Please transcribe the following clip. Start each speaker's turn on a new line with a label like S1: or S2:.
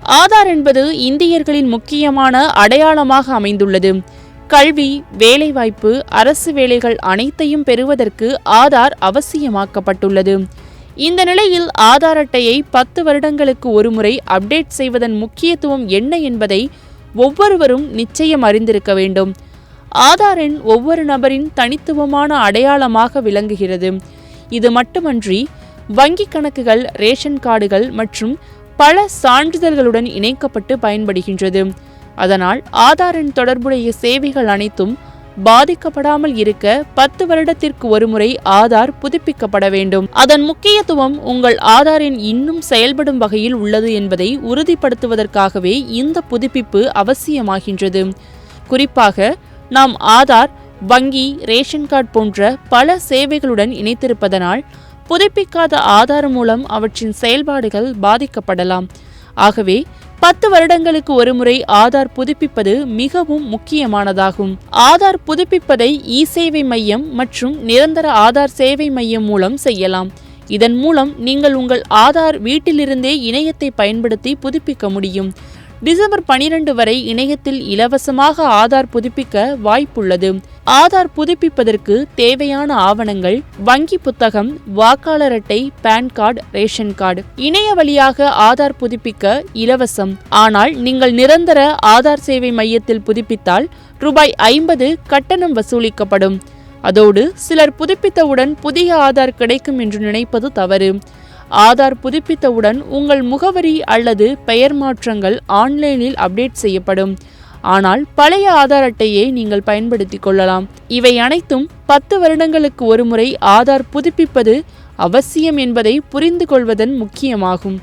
S1: ஆதார் என்பது இந்தியர்களின் முக்கியமான அடையாளமாக அமைந்துள்ளது. கல்வி, வேலைவாய்ப்பு, அரசு வேலைகள் அனைத்தையும் பெறுவதற்கு ஆதார் அவசியமாக்கப்பட்டுள்ளது. இந்த நிலையில் ஆதார் அட்டையை 10 வருடங்களுக்கு ஒருமுறை அப்டேட் செய்வதன் முக்கியத்துவம் என்ன என்பதை ஒவ்வொருவரும் நிச்சயம் அறிந்திருக்க வேண்டும். ஆதார் எண் ஒவ்வொரு நபரின் தனித்துவமான அடையாளமாக விளங்குகிறது. இது மட்டுமன்றி வங்கிக் கணக்குகள், ரேஷன் கார்டுகள் மற்றும் பல சான்றிதழ்களுடன் இணைக்கப்பட்டு பயன்படுகின்றது. அதனால் ஆதார் எண் தொடர்புடைய சேவைகள் அனைத்தும் பாதிக்கப்படாமல் இருக்க 10 வருடத்திற்கு ஒருமுறை ஆதார் புதுப்பிக்கப்பட வேண்டும். அதன் முக்கியத்துவம் உங்கள் ஆதார் எண் இன்னும் செயல்படும் வகையில் உள்ளது என்பதை உறுதிப்படுத்துவதற்காகவே இந்த புதுப்பிப்பு அவசியமாகின்றது. குறிப்பாக நாம் ஆதார், வங்கி, ரேஷன் கார்டு போன்ற பல சேவைகளுடன் இணைத்திருப்பதனால் புதுப்பிக்காத ஆதார் மூலம் அவற்றின் செயல்பாடுகள் பாதிக்கப்படலாம். ஆகவே 10 வருடங்களுக்கு ஒருமுறை ஆதார் புதுப்பிப்பது மிகவும் முக்கியமானதாகும். ஆதார் புதுப்பிப்பதை இ-சேவை மையம் மற்றும் நிரந்தர ஆதார் சேவை மையம் மூலம் செய்யலாம். இதன் மூலம் நீங்கள் உங்கள் ஆதார் வீட்டிலிருந்தே இணையத்தை பயன்படுத்தி புதுப்பிக்க முடியும். டிசம்பர் 12 வரை இணையத்தில் இலவசமாக ஆதார் புதுப்பிக்க வாய்ப்புள்ளது. ஆதார் புதுப்பிப்பதற்கு தேவையான ஆவணங்கள் வங்கி புத்தகம், வாக்காளர் அட்டை, பான் கார்டு, ரேஷன் கார்டு. இணைய வழியாக ஆதார் புதுப்பிக்க இலவசம். ஆனால் நீங்கள் நிரந்தர ஆதார் சேவை மையத்தில் புதுப்பித்தால் ரூபாய் 50 கட்டணம் வசூலிக்கப்படும். அதோடு சிலர் புதுப்பித்தவுடன் புதிய ஆதார் கிடைக்கும் என்று நினைப்பது தவறு. ஆதார் புதுப்பித்தவுடன் உங்கள் முகவரி அல்லது பெயர் மாற்றங்கள் ஆன்லைனில் அப்டேட் செய்யப்படும். ஆனால் பழைய ஆதார் அட்டையை நீங்கள் பயன்படுத்திக் கொள்ளலாம். இவை அனைத்தும் 10 வருடங்களுக்கு ஒருமுறை ஆதார் புதுப்பிப்பது அவசியம் என்பதை புரிந்து கொள்வதன் முக்கியமாகும்.